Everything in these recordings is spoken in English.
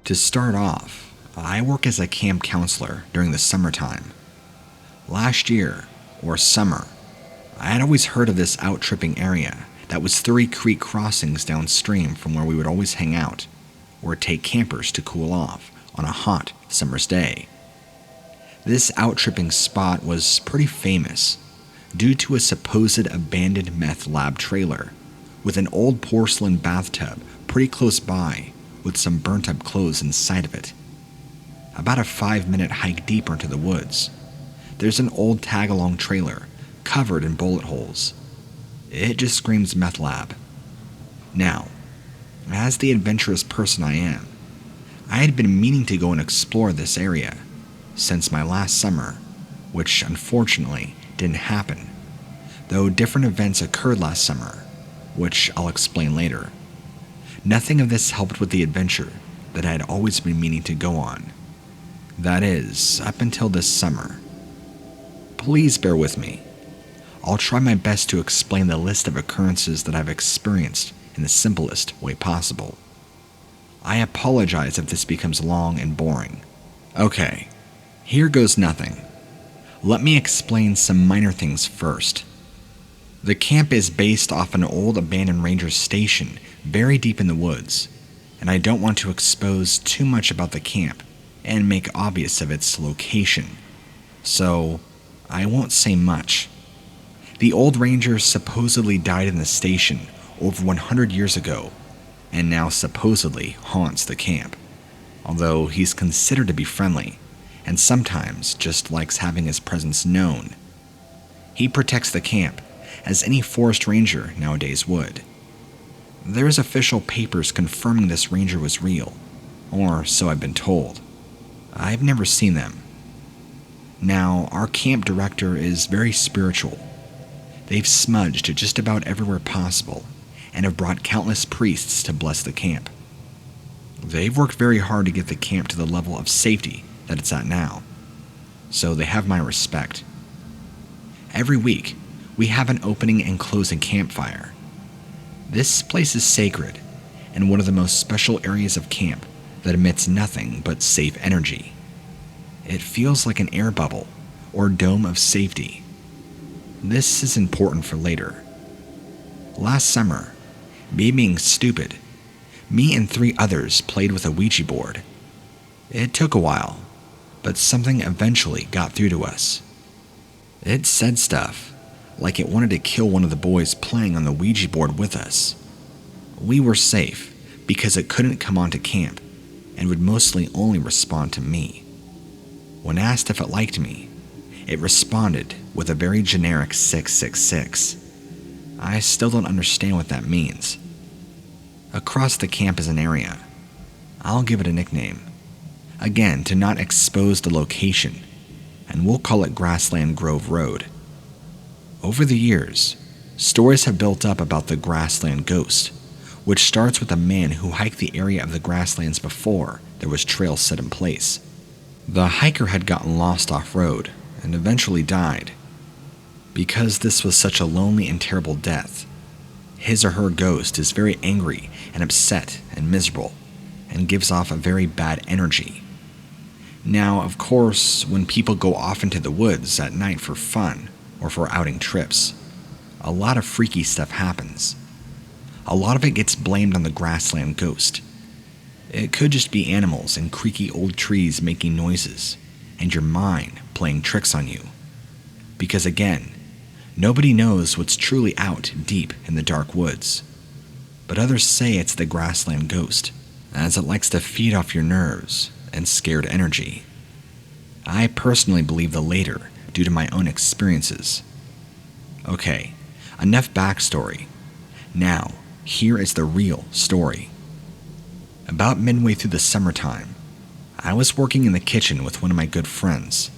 To start off, I work as a camp counselor during the summertime. Last year, or summer, I had always heard of this out-tripping area that was 3 creek crossings downstream from where we would always hang out, or take campers to cool off on a hot summer's day. This out-tripping spot was pretty famous due to a supposed abandoned meth lab trailer with an old porcelain bathtub pretty close by with some burnt-up clothes inside of it. About a 5-minute hike deeper into the woods, there's an old tag-along trailer covered in bullet holes. It just screams meth lab. Now, as the adventurous person I am, I had been meaning to go and explore this area since my last summer, which unfortunately didn't happen, though different events occurred last summer, which I'll explain later. Nothing of this helped with the adventure that I had always been meaning to go on. That is, up until this summer. Please bear with me. I'll try my best to explain the list of occurrences that I've experienced in the simplest way possible. I apologize if this becomes long and boring. Okay, here goes nothing. Let me explain some minor things first. The camp is based off an old abandoned ranger station very deep in the woods, and I don't want to expose too much about the camp and make obvious of its location, so I won't say much. The old ranger supposedly died in the station over 100 years ago, and now supposedly haunts the camp, although he's considered to be friendly, and sometimes just likes having his presence known. He protects the camp, as any forest ranger nowadays would. There's official papers confirming this ranger was real, or so I've been told. I've never seen them. Now, our camp director is very spiritual. They've smudged just about everywhere possible, and have brought countless priests to bless the camp. They've worked very hard to get the camp to the level of safety that it's at now, so they have my respect. Every week, we have an opening and closing campfire. This place is sacred, and one of the most special areas of camp that emits nothing but safe energy. It feels like an air bubble, or dome of safety. This is important for later. Last summer, me being stupid, me and 3 others played with a Ouija board. It took a while, but something eventually got through to us. It said stuff, like it wanted to kill one of the boys playing on the Ouija board with us. We were safe because it couldn't come onto camp and would mostly only respond to me. When asked if it liked me, it responded with a very generic 666. I still don't understand what that means. Across the camp is an area. I'll give it a nickname. Again, to not expose the location, and we'll call it Grassland Grove Road. Over the years, stories have built up about the Grassland Ghost, which starts with a man who hiked the area of the grasslands before there was trails set in place. The hiker had gotten lost off-road and eventually died. Because this was such a lonely and terrible death, his or her ghost is very angry and upset and miserable, and gives off a very bad energy. Now, of course, when people go off into the woods at night for fun, or for outing trips, a lot of freaky stuff happens. A lot of it gets blamed on the Grassland Ghost. It could just be animals and creaky old trees making noises, and your mind playing tricks on you. Because again, nobody knows what's truly out deep in the dark woods. But others say it's the Grassland Ghost, as it likes to feed off your nerves and scared energy. I personally believe the later, due to my own experiences. Okay, enough backstory. Now, here is the real story. About midway through the summertime, I was working in the kitchen with one of my good friends.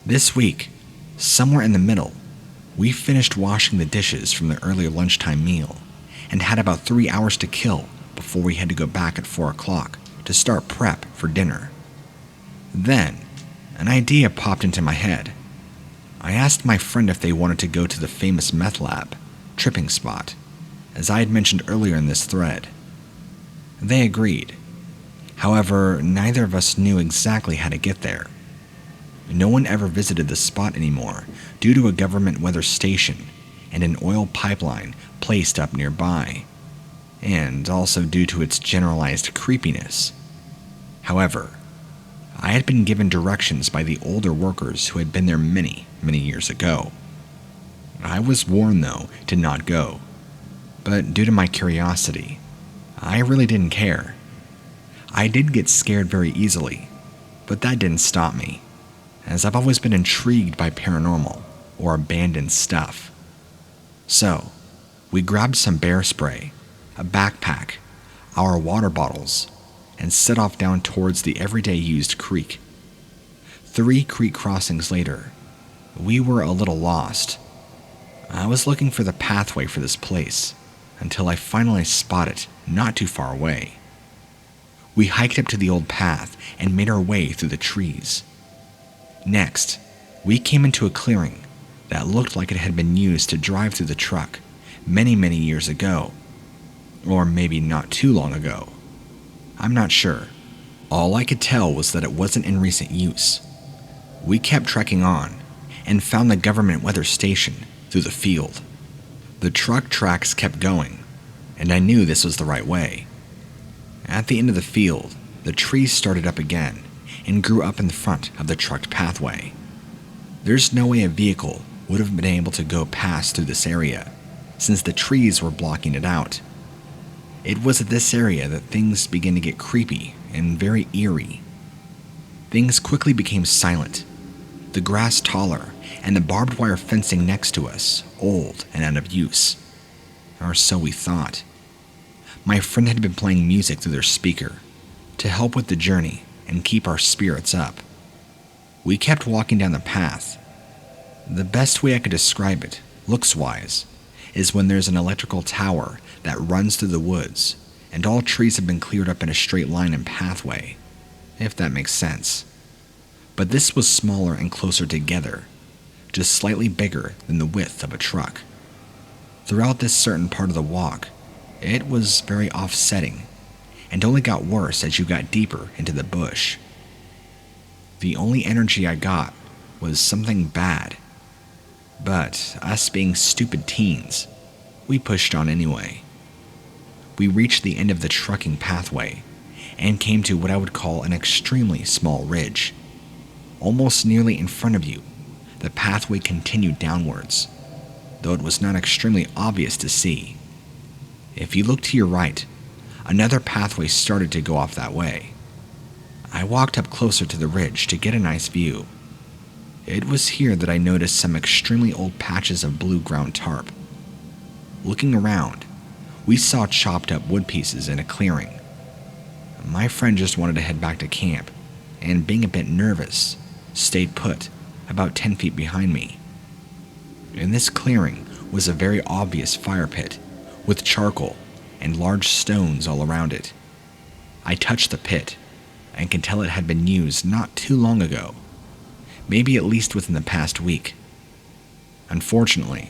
This week, somewhere in the middle, we finished washing the dishes from the earlier lunchtime meal and had about 3 hours to kill before we had to go back at 4 o'clock to start prep for dinner. Then, an idea popped into my head. I asked my friend if they wanted to go to the famous meth lab, tripping spot, as I had mentioned earlier in this thread. They agreed. However, neither of us knew exactly how to get there. No one ever visited the spot anymore due to a government weather station and an oil pipeline placed up nearby, and also due to its generalized creepiness. However, I had been given directions by the older workers who had been there many, many years ago. I was warned, though, to not go, but due to my curiosity, I really didn't care. I did get scared very easily, but that didn't stop me, as I've always been intrigued by paranormal or abandoned stuff. So, we grabbed some bear spray, a backpack, our water bottles, and set off down towards the everyday used creek. 3 creek crossings later, we were a little lost. I was looking for the pathway for this place until I finally spotted it not too far away. We hiked up to the old path and made our way through the trees. Next, we came into a clearing that looked like it had been used to drive through the truck many, many years ago. Or maybe not too long ago. I'm not sure. All I could tell was that it wasn't in recent use. We kept trekking on and found the government weather station through the field. The truck tracks kept going, and I knew this was the right way. At the end of the field, the trees started up again and grew up in front of the trucked pathway. There's no way a vehicle would have been able to go past through this area, since the trees were blocking it out. It was at this area that things began to get creepy and very eerie. Things quickly became silent, the grass taller, and the barbed wire fencing next to us old and out of use. Or so we thought. My friend had been playing music through their speaker to help with the journey and keep our spirits up. We kept walking down the path. The best way I could describe it, looks-wise, is when there's an electrical tower that runs through the woods, and all trees have been cleared up in a straight line and pathway, if that makes sense. But this was smaller and closer together, just slightly bigger than the width of a truck. Throughout this certain part of the walk, it was very offsetting, and only got worse as you got deeper into the bush. The only energy I got was something bad. But us being stupid teens, we pushed on anyway. We reached the end of the trucking pathway and came to what I would call an extremely small ridge. Almost nearly in front of you, the pathway continued downwards, though it was not extremely obvious to see. If you look to your right, another pathway started to go off that way. I walked up closer to the ridge to get a nice view. It was here that I noticed some extremely old patches of blue ground tarp. Looking around, we saw chopped up wood pieces in a clearing. My friend just wanted to head back to camp, and being a bit nervous, stayed put about 10 feet behind me. In this clearing was a very obvious fire pit with charcoal and large stones all around it. I touched the pit and could tell it had been used not too long ago. Maybe at least within the past week. Unfortunately,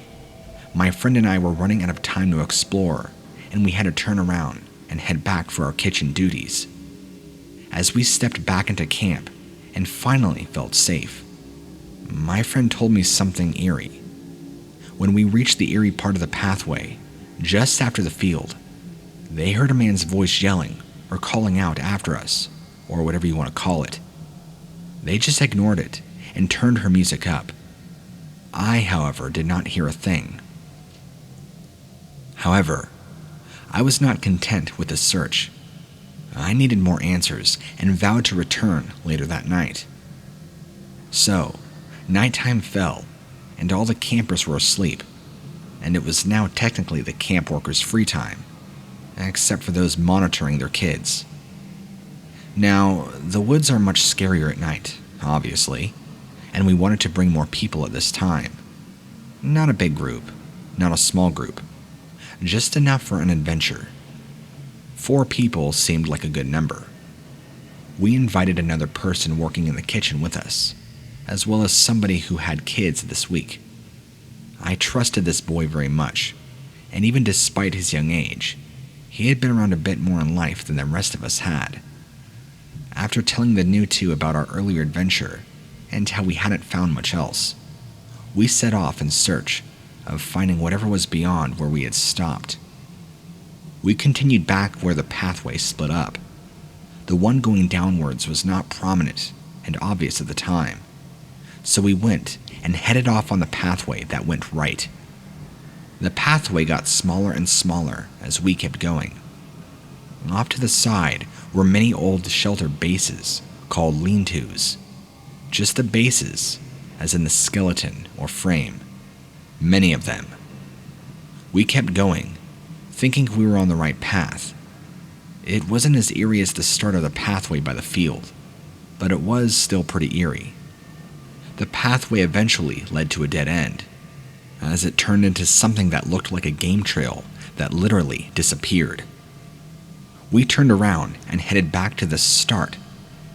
my friend and I were running out of time to explore, and we had to turn around and head back for our kitchen duties. As we stepped back into camp and finally felt safe, my friend told me something eerie. When we reached the eerie part of the pathway, just after the field, they heard a man's voice yelling or calling out after us, or whatever you want to call it. They just ignored it and turned her music up. I, however, did not hear a thing. However, I was not content with the search. I needed more answers and vowed to return later that night. So, nighttime fell, and all the campers were asleep, and it was now technically the camp workers' free time, except for those monitoring their kids. Now, the woods are much scarier at night, obviously, and we wanted to bring more people at this time. Not a big group, not a small group, just enough for an adventure. 4 people seemed like a good number. We invited another person working in the kitchen with us, as well as somebody who had kids this week. I trusted this boy very much, and even despite his young age, he had been around a bit more in life than the rest of us had. After telling the new two about our earlier adventure and how we hadn't found much else, we set off in search of finding whatever was beyond where we had stopped. We continued back where the pathway split up. The one going downwards was not prominent and obvious at the time, so we went and headed off on the pathway that went right. The pathway got smaller and smaller as we kept going. Off to the side were many old shelter bases called lean-tos. Just the bases, as in the skeleton or frame. Many of them. We kept going, thinking we were on the right path. It wasn't as eerie as the start of the pathway by the field, but it was still pretty eerie. The pathway eventually led to a dead end, as it turned into something that looked like a game trail that literally disappeared. We turned around and headed back to the start,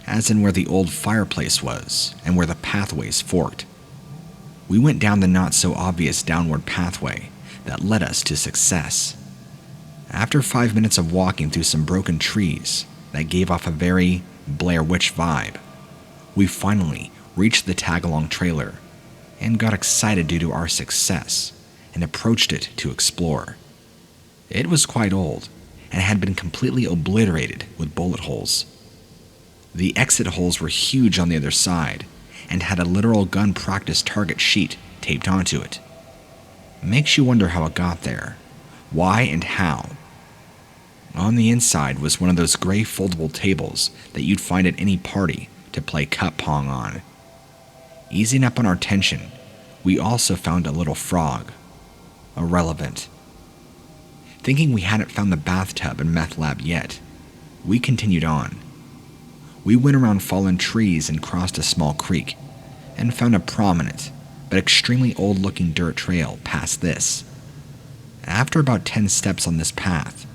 as in where the old fireplace was and where the pathways forked. We went down the not-so-obvious downward pathway that led us to success. After 5 minutes of walking through some broken trees that gave off a very Blair Witch vibe, we finally reached the tag-along trailer and got excited due to our success and approached it to explore. It was quite old and had been completely obliterated with bullet holes. The exit holes were huge on the other side and had a literal gun practice target sheet taped onto it. Makes you wonder how it got there, why and how. On the inside was one of those gray foldable tables that you'd find at any party to play cup pong on. Easing up on our tension, we also found a little frog. Irrelevant. Thinking we hadn't found the bathtub and meth lab yet, we continued on. We went around fallen trees and crossed a small creek, and found a prominent, but extremely old-looking dirt trail past this. After about 10 steps on this path,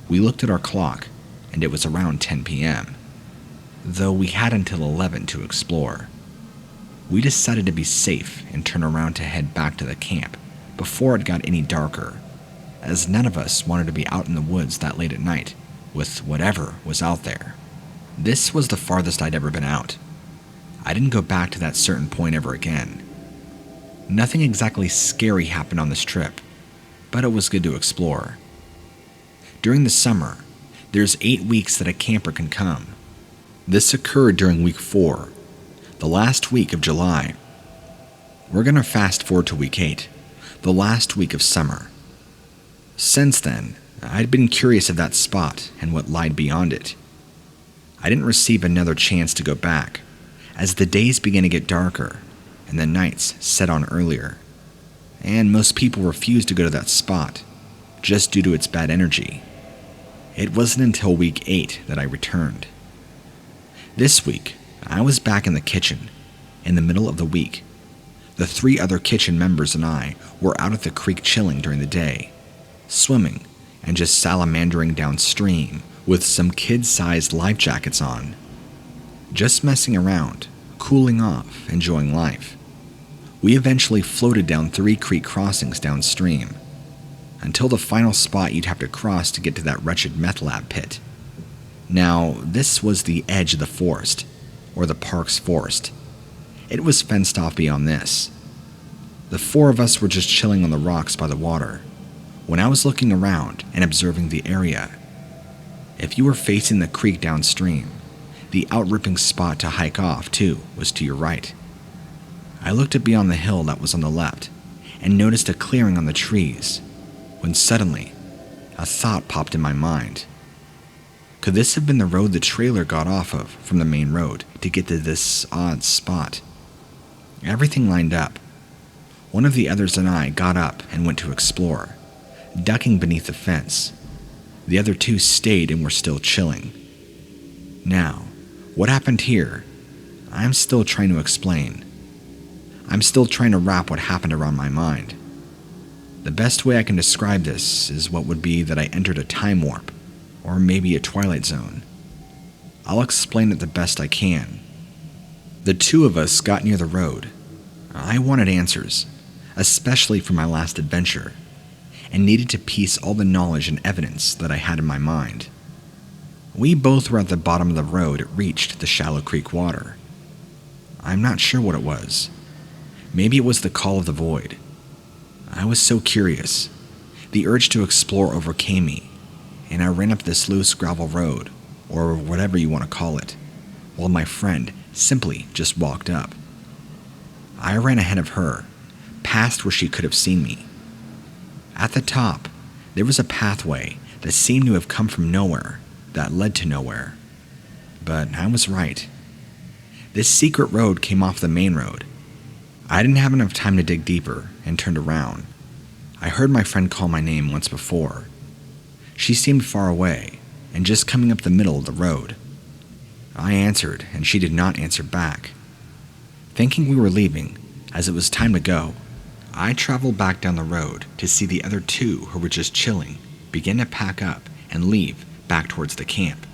we looked at our clock, and it was around 10 p.m., though we had until 11 to explore. We decided to be safe and turn around to head back to the camp before it got any darker, as none of us wanted to be out in the woods that late at night with whatever was out there. This was the farthest I'd ever been out. I didn't go back to that certain point ever again. Nothing exactly scary happened on this trip, but it was good to explore. During the summer, there's 8 weeks that a camper can come. This occurred during week 4, the last week of July. We're going to fast forward to week 8, the last week of summer. Since then, I'd been curious of that spot and what lied beyond it. I didn't receive another chance to go back, as the days began to get darker and the nights set on earlier, and most people refused to go to that spot, just due to its bad energy. It wasn't until week 8 that I returned. This week, I was back in the kitchen, in the middle of the week. The 3 other kitchen members and I were out at the creek chilling during the day, swimming and just salamandering downstream with some kid-sized life jackets on. Just messing around, cooling off, enjoying life. We eventually floated down 3 creek crossings downstream, until the final spot you'd have to cross to get to that wretched meth lab pit. Now, this was the edge of the forest, or the park's forest. It was fenced off beyond this. The 4 of us were just chilling on the rocks by the water, when I was looking around and observing the area. If you were facing the creek downstream, the outripping spot to hike off to was to your right. I looked up beyond the hill that was on the left and noticed a clearing on the trees, when suddenly a thought popped in my mind. Could this have been the road the trailer got off of from the main road to get to this odd spot? Everything lined up. One of the others and I got up and went to explore, ducking beneath the fence. The other 2 stayed and were still chilling. Now, what happened here, I'm still trying to explain. I'm still trying to wrap what happened around my mind. The best way I can describe this is what would be that I entered a time warp, or maybe a twilight zone. I'll explain it the best I can. The 2 of us got near the road. I wanted answers, especially for my last adventure, and needed to piece all the knowledge and evidence that I had in my mind. We both were at the bottom of the road it reached the shallow creek water. I'm not sure what it was. Maybe it was the call of the void. I was so curious. The urge to explore overcame me, and I ran up this loose gravel road, or whatever you want to call it, while my friend simply just walked up. I ran ahead of her, past where she could have seen me. At the top, there was a pathway that seemed to have come from nowhere that led to nowhere. But I was right. This secret road came off the main road. I didn't have enough time to dig deeper and turned around. I heard my friend call my name once before. She seemed far away and just coming up the middle of the road. I answered and she did not answer back. Thinking we were leaving, as it was time to go, I traveled back down the road to see the other two who were just chilling begin to pack up and leave back towards the camp.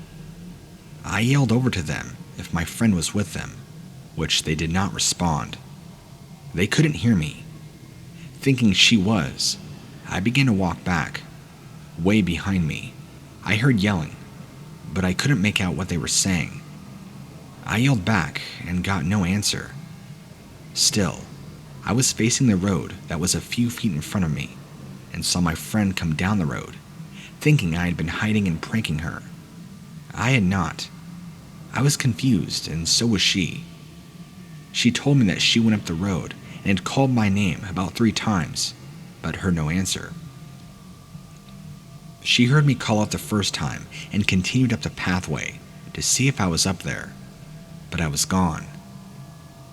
I yelled over to them if my friend was with them, which they did not respond. They couldn't hear me. Thinking she was, I began to walk back. Way behind me, I heard yelling, but I couldn't make out what they were saying. I yelled back and got no answer. Still, I was facing the road that was a few feet in front of me and saw my friend come down the road, thinking I had been hiding and pranking her. I had not. I was confused, and so was she. She told me that she went up the road and had called my name about 3 times, but heard no answer. She heard me call out the first time and continued up the pathway to see if I was up there, but I was gone.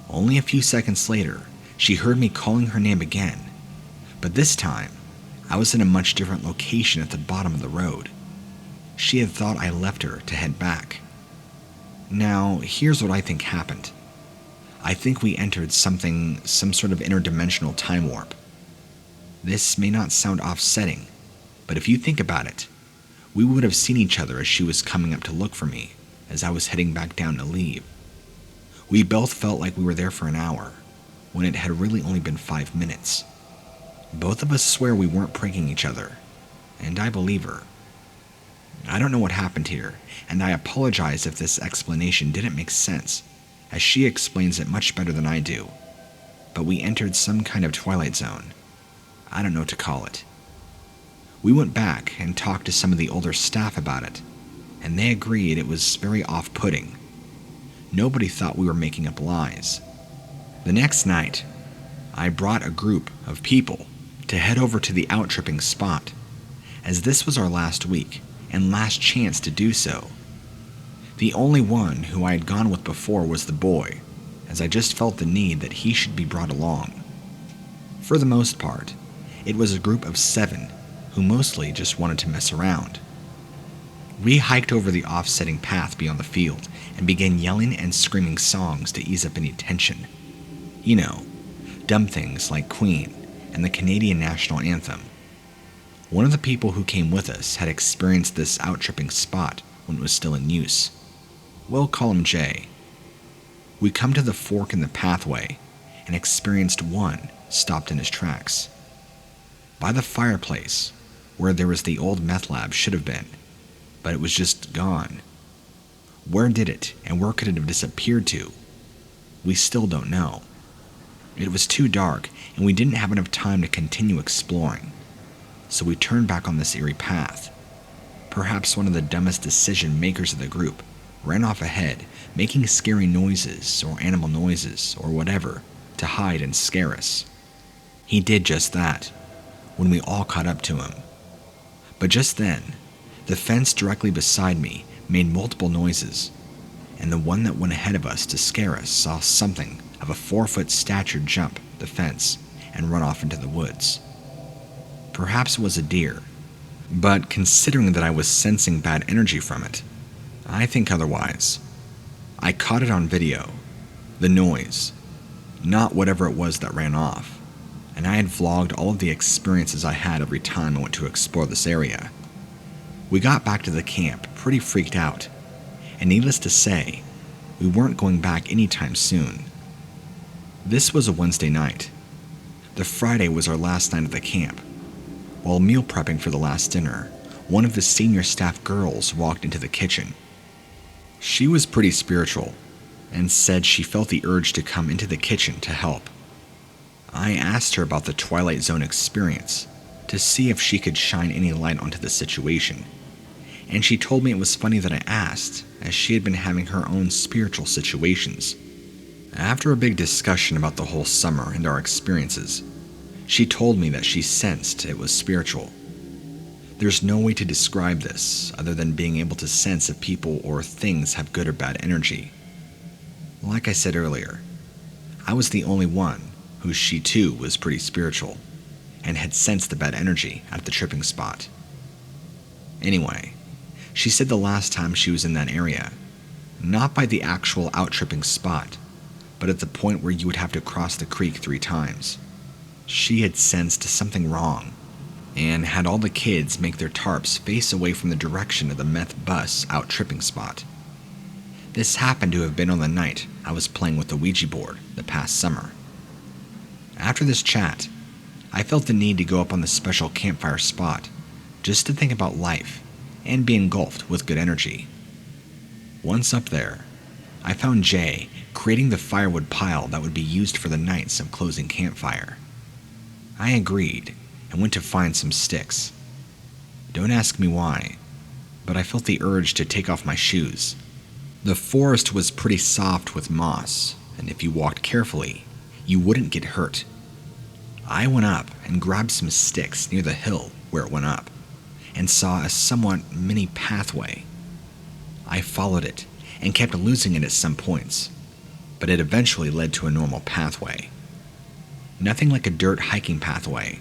Only a few seconds later, she heard me calling her name again, but this time, I was in a much different location at the bottom of the road. She had thought I left her to head back. Now, here's what I think happened. I think we entered some sort of interdimensional time warp. This may not sound offsetting, but if you think about it, we would have seen each other as she was coming up to look for me, as I was heading back down to leave. We both felt like we were there for an hour, when it had really only been 5 minutes. Both of us swear we weren't pranking each other, and I believe her. I don't know what happened here, and I apologize if this explanation didn't make sense, as she explains it much better than I do. But we entered some kind of twilight zone. I don't know what to call it. We went back and talked to some of the older staff about it, and they agreed it was very off-putting. Nobody thought we were making up lies. The next night, I brought a group of people to head over to the out-tripping spot, as this was our last week and last chance to do so. The only one who I had gone with before was the boy, as I just felt the need that he should be brought along. For the most part, it was a group of 7 who mostly just wanted to mess around. We hiked over the offsetting path beyond the field and began yelling and screaming songs to ease up any tension. You know, dumb things like Queen and the Canadian national anthem. One of the people who came with us had experienced this out-tripping spot when it was still in use. We'll call him Jay. We come to the fork in the pathway and experienced one stopped in his tracks. By the fireplace, where there was the old meth lab should have been, but it was just gone. Where did it and where could it have disappeared to? We still don't know. It was too dark and we didn't have enough time to continue exploring, so we turned back on this eerie path. Perhaps one of the dumbest decision makers of the group ran off ahead, making scary noises or animal noises or whatever to hide and scare us. He did just that when we all caught up to him. But just then, the fence directly beside me made multiple noises, and the one that went ahead of us to scare us saw something of a 4-foot stature jump the fence and run off into the woods. Perhaps it was a deer, but considering that I was sensing bad energy from it, I think otherwise. I caught it on video, the noise, not whatever it was that ran off, and I had vlogged all of the experiences I had every time I went to explore this area. We got back to the camp pretty freaked out, and needless to say, we weren't going back anytime soon. This was a Wednesday night. The Friday was our last night at the camp. While meal prepping for the last dinner, one of the senior staff girls walked into the kitchen. She was pretty spiritual and said she felt the urge to come into the kitchen to help. I asked her about the Twilight Zone experience to see if she could shine any light onto the situation, and she told me it was funny that I asked, as she had been having her own spiritual situations. After a big discussion about the whole summer and our experiences, she told me that she sensed it was spiritual. There's no way to describe this other than being able to sense if people or things have good or bad energy. Like I said earlier, I was the only one who she too was pretty spiritual and had sensed the bad energy at the tripping spot. Anyway, she said the last time she was in that area, not by the actual out-tripping spot, but at the point where you would have to cross the creek 3 times, she had sensed something wrong and had all the kids make their tarps face away from the direction of the meth bus out-tripping spot. This happened to have been on the night I was playing with the Ouija board the past summer. After this chat, I felt the need to go up on the special campfire spot just to think about life and be engulfed with good energy. Once up there, I found Jay creating the firewood pile that would be used for the nights of closing campfire. I agreed and went to find some sticks. Don't ask me why, but I felt the urge to take off my shoes. The forest was pretty soft with moss, and if you walked carefully, you wouldn't get hurt. I went up and grabbed some sticks near the hill where it went up, and saw a somewhat mini pathway. I followed it and kept losing it at some points, but it eventually led to a normal pathway. Nothing like a dirt hiking pathway,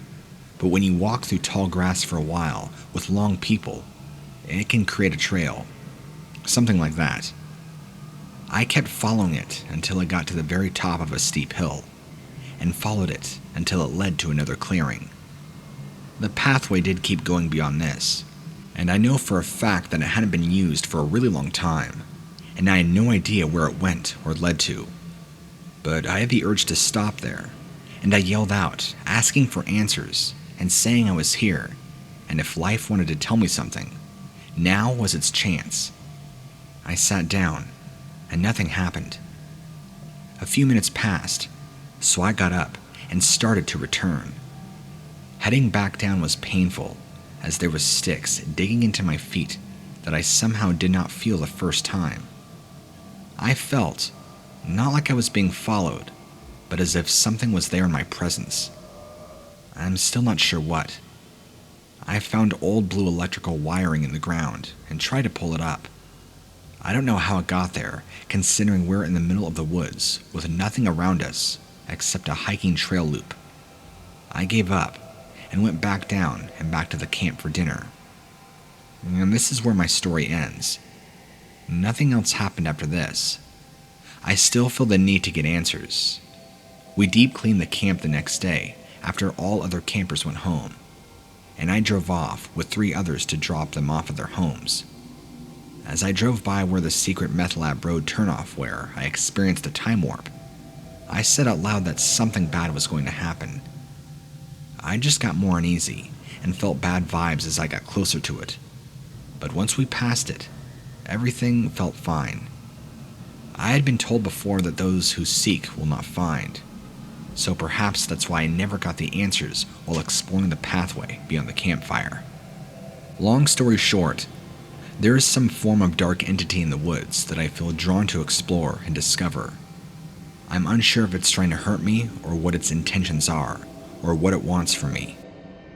but when you walk through tall grass for a while with long people, it can create a trail. Something like that. I kept following it until it got to the very top of a steep hill, and followed it until it led to another clearing. The pathway did keep going beyond this, and I know for a fact that it hadn't been used for a really long time, and I had no idea where it went or led to. But I had the urge to stop there, and I yelled out, asking for answers, and saying I was here, and if life wanted to tell me something, now was its chance. I sat down, and nothing happened. A few minutes passed, so I got up and started to return. Heading back down was painful, as there was sticks digging into my feet that I somehow did not feel the first time. I felt, not like I was being followed, but as if something was there in my presence. I'm still not sure what. I found old blue electrical wiring in the ground and tried to pull it up. I don't know how it got there, considering we're in the middle of the woods with nothing around us except a hiking trail loop. I gave up and went back down and back to the camp for dinner. And this is where my story ends. Nothing else happened after this. I still feel the need to get answers. We deep cleaned the camp the next day after all other campers went home, and I drove off with 3 others to drop them off at their homes. As I drove by where the secret meth lab road turnoff where I experienced a time warp, I said out loud that something bad was going to happen. I just got more uneasy and felt bad vibes as I got closer to it. But once we passed it, everything felt fine. I had been told before that those who seek will not find, so perhaps that's why I never got the answers while exploring the pathway beyond the campfire. Long story short, there is some form of dark entity in the woods that I feel drawn to explore and discover. I'm unsure if it's trying to hurt me or what its intentions are, or what it wants from me.